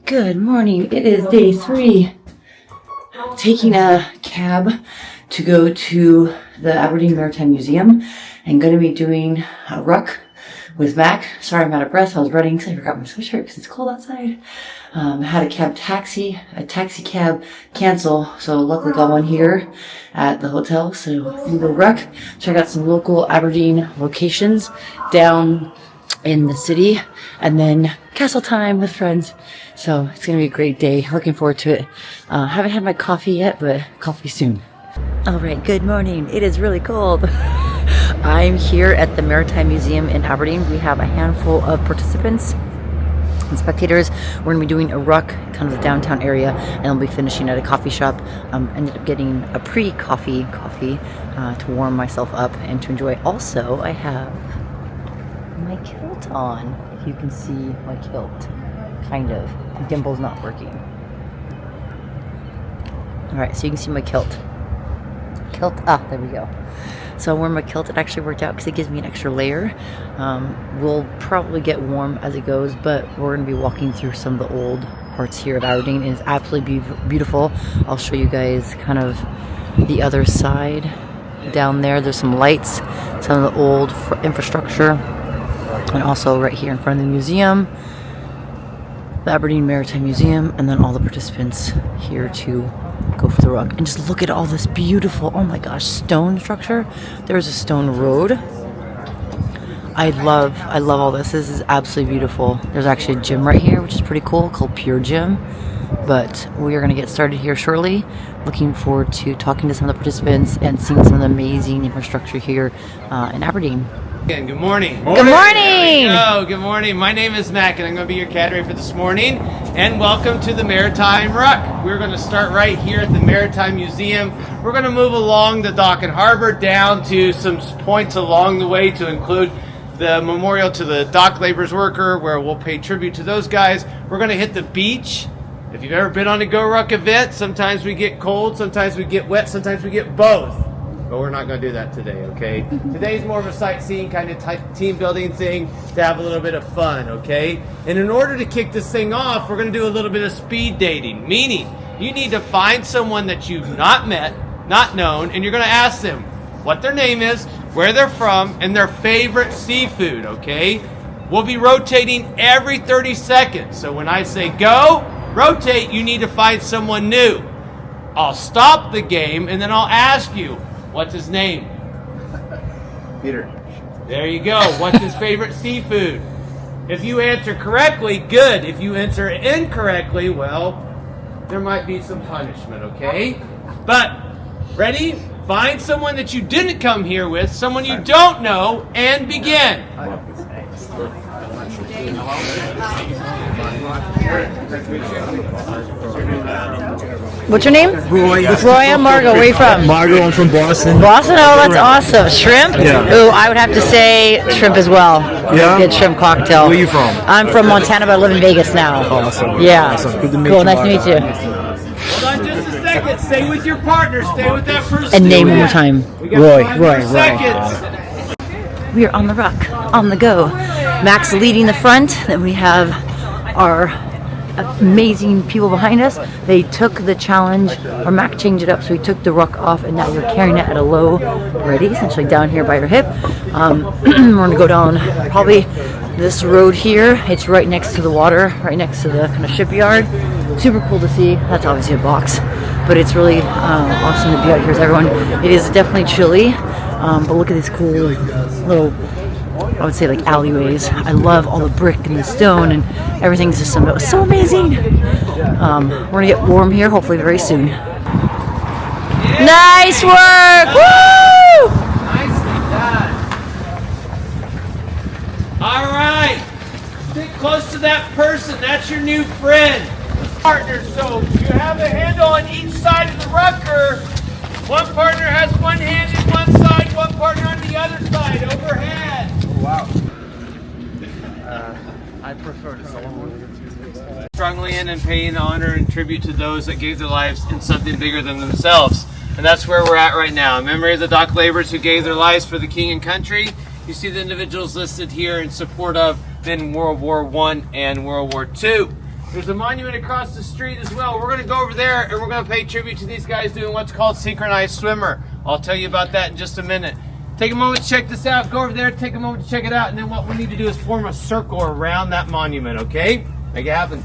Good morning. It is day 3. Taking a cab to go to the Aberdeen Maritime Museum and going to be doing a ruck with Mac. Sorry, I'm out of breath. I was running because I forgot my sweatshirt because it's cold outside. Had a taxi cab cancel, so luckily got one here at the hotel. So we'll go ruck, check out some local Aberdeen locations down in the city, and then castle time with friends. So it's gonna be a great day. Looking forward to it. Haven't had my coffee yet, but coffee soon. All right, good morning. It is really cold. I'm here at the Maritime Museum in Aberdeen. We have a handful of participants and spectators. We're gonna be doing a ruck, kind of the downtown area, and I'll be finishing at a coffee shop. Ended up getting a pre-coffee to warm myself up and to enjoy. Also, I have my kilt on, if you can see my kilt. Kind of. The gimbal's not working. Alright, so you can see my kilt. There we go. So I wore my kilt. It actually worked out because it gives me an extra layer. We'll probably get warm as it goes, but we're going to be walking through some of the old parts here of Aberdeen. It's absolutely beautiful. I'll show you guys kind of the other side. Down there, there's some lights, some of the old infrastructure, and also right here in front of the museum, the Aberdeen Maritime Museum, and then all the participants here to go for the ruck. And just look at all this beautiful, oh my gosh, stone structure. There's a stone road. I love all this. This is absolutely beautiful. There's actually a gym right here, which is pretty cool, called Pure Gym. But we are going to get started here shortly. Looking forward to talking to some of the participants and seeing some of the amazing infrastructure here in Aberdeen. Again, good morning. Good morning. Good morning. My name is Mac, and I'm going to be your cadre for this morning. And welcome to the Maritime Ruck. We're going to start right here at the Maritime Museum. We're going to move along the dock and harbor down to some points along the way to include the memorial to the dock laborers worker, where we'll pay tribute to those guys. We're going to hit the beach. If you've ever been on a Go Ruck event, sometimes we get cold, sometimes we get wet, sometimes we get both. But we're not going to do that today, okay? Today's more of a sightseeing kind of type team building thing to have a little bit of fun, okay? And in order to kick this thing off, we're going to do a little bit of speed dating, meaning you need to find someone that you've not met, not known, and you're going to ask them what their name is, where they're from, and their favorite seafood, okay? We'll be rotating every 30 seconds. So when I say go, rotate, you need to find someone new. I'll stop the game, and then I'll ask you, what's his name? Peter. There you go. What's his favorite seafood? If you answer correctly, good. If you answer incorrectly, well, there might be some punishment, okay? But, ready? Find someone that you didn't come here with, someone you don't know, and begin. What's your name? Roy. Roy and Margot. Where are you from? Margot, I'm from Boston. Boston? Oh, that's awesome. Shrimp? Yeah. Ooh, I would have to say shrimp as well. Yeah? Good shrimp cocktail. Where are you from? I'm from Montana, but I live in Vegas now. Awesome. Yeah. Awesome. Good to meet cool. you. Nice to meet you. Hold on just a second. Stay with your partner. Stay with that person. And name one more time. We got Roy. 5 more Roy. seconds. We are on the ruck, on the go. Max leading the front. Then we have our amazing people behind us. They took the challenge, or Mac changed it up, so he took the ruck off, and now you're carrying it at a low ready, essentially down here by your hip. We're gonna go down probably this road here. It's right next to the water, right next to the kind of shipyard. Super cool to see. That's obviously a box, but it's really awesome to be out here with everyone. It is definitely chilly, but look at these cool little, I would say, like alleyways. I love all the brick and the stone, and everything's just so amazing. We're gonna get warm here, hopefully very soon. Nice work! Woo! Nicely done. All right. Stick close to that person. That's your new friend. Partner, so you have a handle on each side of the rucker. One partner has one hand in one side, one partner on the other side, overhead. Wow. I prefer to solo. Strongly in and paying honor and tribute to those that gave their lives in something bigger than themselves. And that's where we're at right now. In memory of the dock laborers who gave their lives for the king and country. You see the individuals listed here in support of in World War I and World War II. There's a monument across the street as well. We're going to go over there and we're going to pay tribute to these guys doing what's called synchronized swimmer. I'll tell you about that in just a minute. Take a moment to check this out. Go over there, take a moment to check it out, and then what we need to do is form a circle around that monument, okay? Make it happen.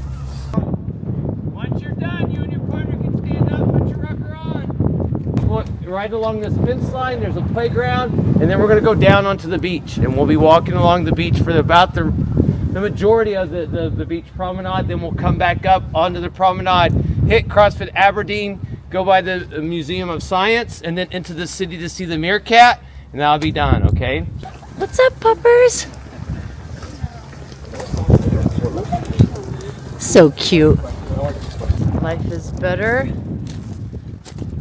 Once you're done, you and your partner can stand up, put your rucker on. Right along this fence line, there's a playground, and then we're going to go down onto the beach, and we'll be walking along the beach for about the majority of the beach promenade. Then we'll come back up onto the promenade, hit CrossFit Aberdeen, go by the Museum of Science, and then into the city to see the meerkat, and that'll be done, okay? What's up, puppers? So cute. Life is better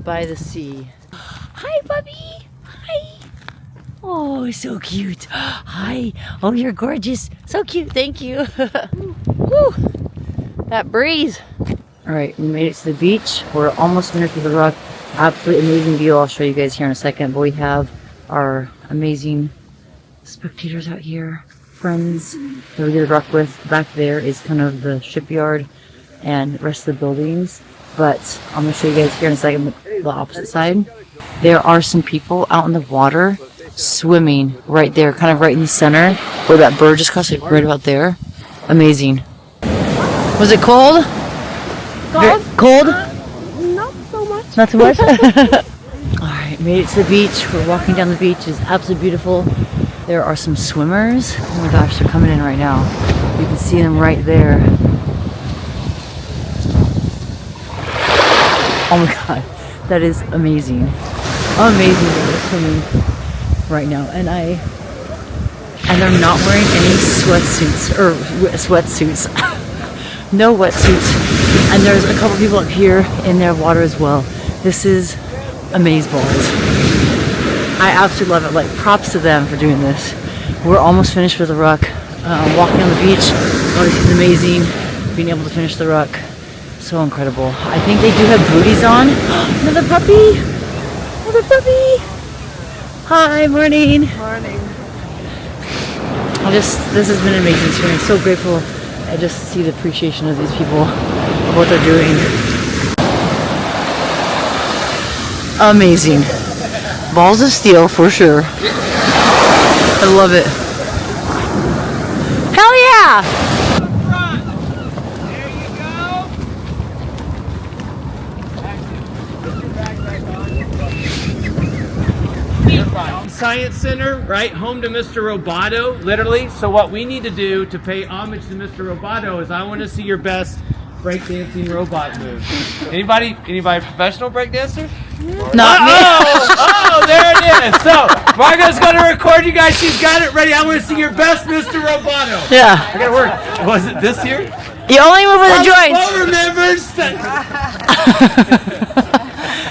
by the sea. Hi, puppy. Hi. Oh, so cute. Hi. Oh, you're gorgeous. So cute. Thank you. Woo. That breeze. All right, we made it to the beach. We're almost finished with the Ruck. Absolutely amazing view. I'll show you guys here in a second. But we have our amazing spectators out here, friends that we did the Ruck with. Back there is kind of the shipyard and the rest of the buildings. But I'm going to show you guys here in a second the opposite side. There are some people out in the water swimming right there, kind of right in the center where that bird just crossed, like right about there. Amazing. Was it cold? Cold? Not so much. Not too much? Alright, made it to the beach. We're walking down the beach. It's absolutely beautiful. There are some swimmers. Oh my gosh, they're coming in right now. You can see them right there. Oh my god, that is amazing. Amazing that they're swimming right now. And they're not wearing any sweatsuits, or sweatsuits. No wetsuits. And there's a couple people up here in their water as well. This is amazeballs. I absolutely love it. Like, props to them for doing this. We're almost finished with the Ruck. Walking on the beach, oh, this is amazing. Being able to finish the Ruck, so incredible. I think they do have booties on. Another puppy. Another puppy. Hi, morning. Morning. This has been an amazing experience. So grateful. I just see the appreciation of these people, of what they're doing. Amazing. Balls of steel for sure. I love it. Hell yeah! Science Center, right? Home to Mr. Roboto, literally. So what we need to do to pay homage to Mr. Roboto is I want to see your best breakdancing robot move. Anybody professional breakdancer? Not me. Oh, there it is. So Margot's going to record you guys. She's got it ready. I want to see your best Mr. Roboto. Yeah. I got to work. Was it this year? You only move with the joints. Well remembers.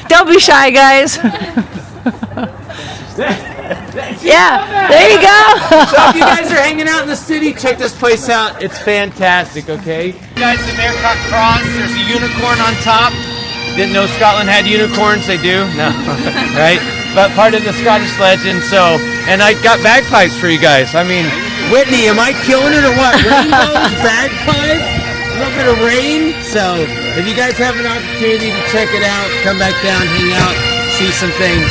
Don't be shy, guys. Yeah, there you go. So if you guys are hanging out in the city, check this place out. It's fantastic, okay? You guys, the Meerkat Cross, there's a unicorn on top. Didn't know Scotland had unicorns. They do? No. Right? But part of the Scottish legend, so. And I got bagpipes for you guys. I mean, Whitney, am I killing it or what? Rainbows, bagpipes, a little bit of rain. So if you guys have an opportunity to check it out, come back down, hang out, see some things.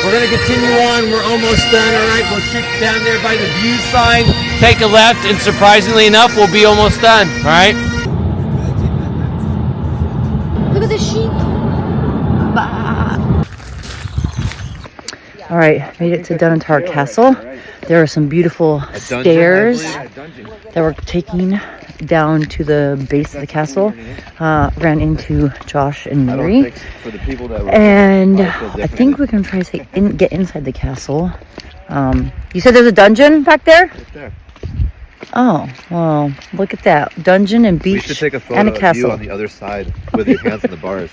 We're going to continue on. We're almost done. All right, we'll shoot down there by the view sign, take a left, and surprisingly enough, we'll be almost done. All right? Look at the sheep. All right, made it to Dunnottar Castle. There are some beautiful stairs that we're taking down to the base of the castle. Ran into Josh and Mary, and I think we can try to get inside the castle. You said there's a dungeon back there? Oh, well, look at that. Dungeon and beach We should take a photo and a of castle. you on the other side with your hands on the bars.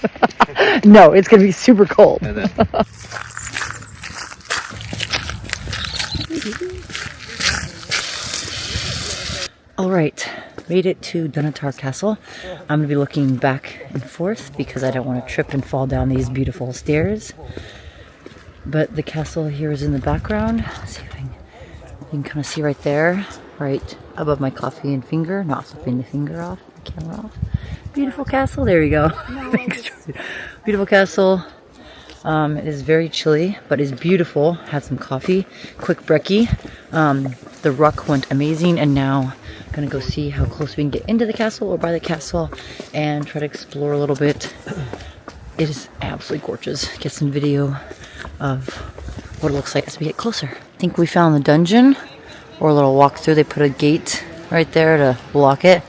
No, it's going to be super cold. And then All right, made it to Dunnottar Castle. I'm going to be looking back and forth because I don't want to trip and fall down these beautiful stairs. But the castle here is in the background. Let's see if you can kind of see right there, right above my coffee and finger, not flipping the finger off, the camera off. Beautiful castle. There you go. Beautiful castle. It is very chilly, but it's beautiful. Had some coffee. Quick brekkie. The Ruck went amazing, and now I'm gonna go see how close we can get into the castle or by the castle and try to explore a little bit. It is absolutely gorgeous. Get some video of what it looks like as we get closer. I think we found the dungeon or a little walkthrough. They put a gate right there to block it.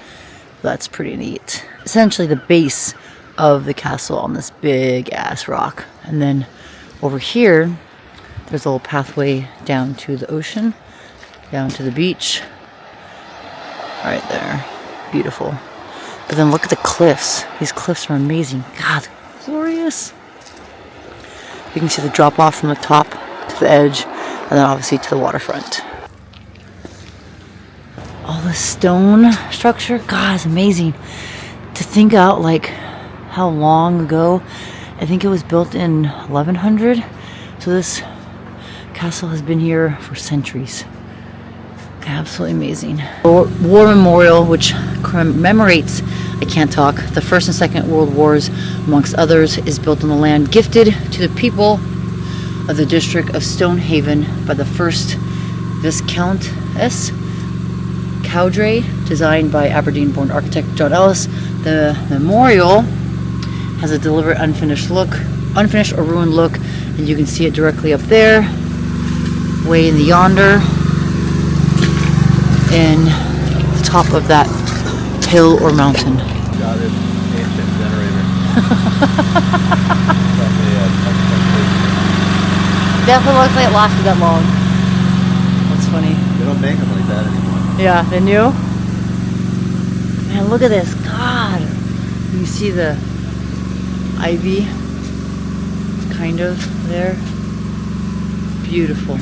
That's pretty neat. Essentially the base of the castle on this big ass rock. And then over here, there's a little pathway down to the ocean, down to the beach. Right there. Beautiful. But then look at the cliffs. These cliffs are amazing. God, glorious. You can see the drop off from the top to the edge, and then obviously to the waterfront. All the stone structure, God, it's amazing. To think out like how long ago, I think it was built in 1100. So this castle has been here for centuries. Absolutely amazing. War memorial, which commemorates, I can't talk, the First and Second World Wars, amongst others, is built on the land gifted to the people of the district of Stonehaven by the first Viscountess Cowdray, designed by Aberdeen-born architect John Ellis. The memorial has a deliberate unfinished or ruined look, and you can see it directly up there, way in the yonder, in the top of that hill or mountain. Got it. Ancient generator. Definitely looks like it lasted that long. That's funny. They don't make them like that anymore. Yeah, they knew. Man, look at this. God. You see the ivy kind of there. Beautiful.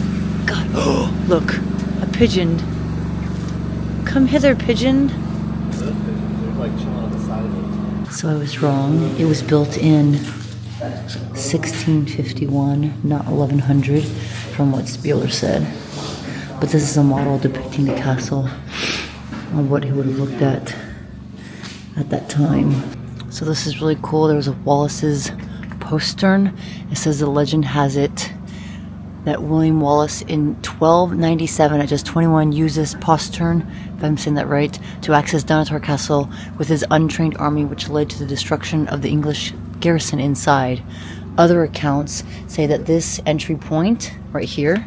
God. Oh, look. A pigeon. Come hither, pigeon. Those pigeons, they're like chilling on the side of it. So I was wrong. It was built in 1651, not 1100, from what Spieler said. But this is a model depicting the castle and what he would have looked at that time. So this is really cool. There was a Wallace's postern. It says the legend has it that William Wallace in 1297 at just 21 used this postern, if I'm saying that right, to access Dunatar Castle with his untrained army, which led to the destruction of the English garrison inside. Other accounts say that this entry point right here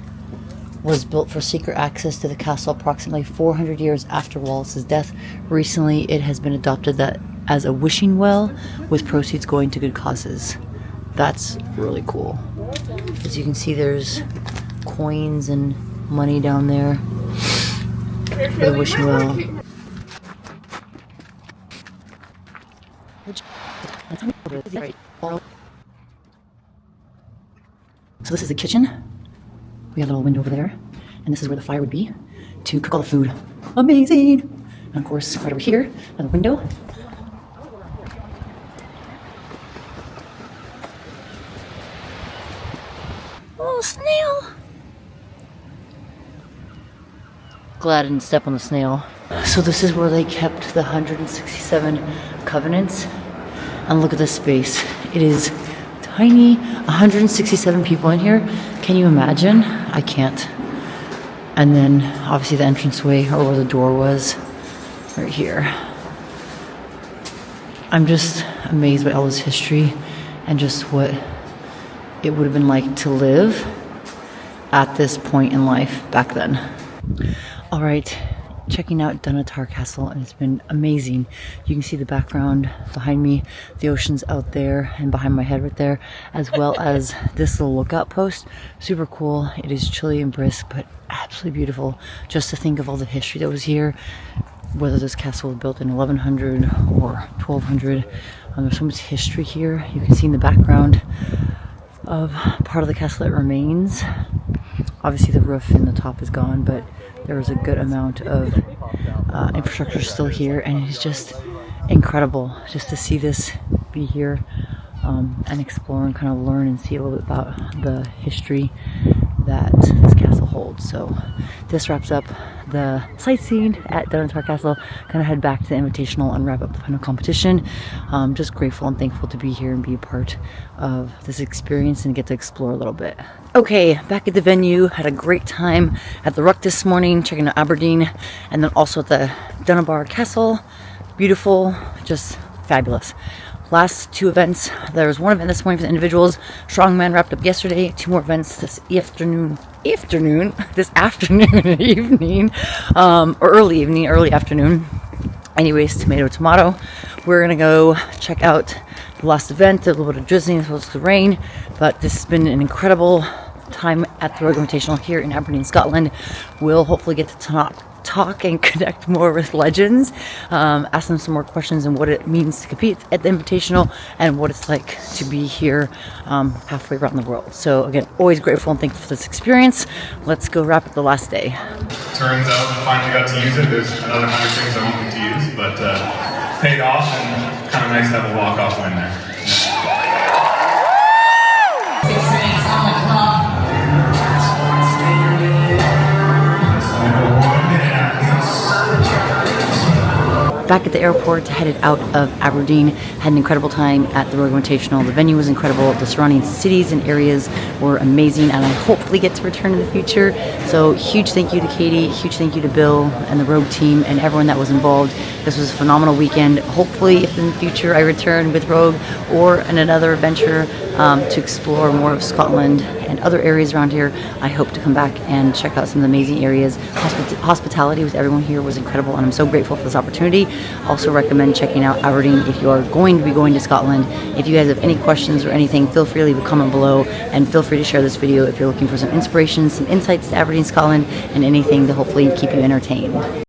was built for secret access to the castle approximately 400 years after Wallace's death. Recently, it has been adopted that as a wishing well, with proceeds going to good causes. That's really cool. As you can see, there's coins and money down there for the wishing well. So this is the kitchen. We have a little window over there, and this is where the fire would be to cook all the food. Amazing! And of course, right over here, another window. Oh, snail! Glad I didn't step on the snail. So this is where they kept the 167 covenants. And look at this space. It is tiny. 167 people in here. Can you imagine? I can't. And then obviously the entranceway, or where the door was, right here. I'm just amazed by all this history and just what it would have been like to live at this point in life back then. All right, checking out Dunatar Castle, and it's been amazing. You can see the background behind me, the ocean's out there and behind my head right there, as well as this little lookout post. Super cool. It is chilly and brisk, but absolutely beautiful. Just to think of all the history that was here, whether this castle was built in 1100 or 1200. There's so much history here. You can see in the background of part of the castle that remains. Obviously the roof and the top is gone, but there was a good amount of infrastructure still here, and it's just incredible just to see this be here and explore and kind of learn and see a little bit about the history that this castle holds. So this wraps up the sightseeing at Dunbar Castle, gonna head back to the Invitational and wrap up the final competition. Just grateful and thankful to be here and be a part of this experience and get to explore a little bit. Okay, back at the venue, had a great time at the Ruck this morning, checking out Aberdeen, and then also at the Dunbar Castle. Beautiful, just fabulous. Last two events, there was one event this morning for the individuals. Strongman wrapped up yesterday. 2 more events this afternoon, evening, or early afternoon. Anyways, tomato. We're gonna go check out the last event. A little bit of drizzling, it's supposed to rain, but this has been an incredible time at the Rogue Invitational here in Aberdeen, Scotland. We'll hopefully get to talk and connect more with legends, ask them some more questions on what it means to compete at the Invitational and what it's like to be here halfway around the world. So again, always grateful and thankful for this experience. Let's go wrap up the last day. Turns out we finally got to use it. There's another 100 things I wanted to use, but paid off, and kind of nice to have a walk-off win there. Back at the airport, headed out of Aberdeen, had an incredible time at the Rogue Invitational. The venue was incredible, the surrounding cities and areas were amazing, and I hopefully get to return in the future. So huge thank you to Katie, huge thank you to Bill and the Rogue team and everyone that was involved. This was a phenomenal weekend. Hopefully if in the future I return with Rogue or in another adventure to explore more of Scotland and other areas around here, I hope to come back and check out some of the amazing areas. Hospitality with everyone here was incredible, and I'm so grateful for this opportunity. Also recommend checking out Aberdeen if you are going to be going to Scotland. If you guys have any questions or anything, feel free to leave a comment below, and feel free to share this video if you're looking for some inspiration, some insights to Aberdeen, Scotland, and anything to hopefully keep you entertained.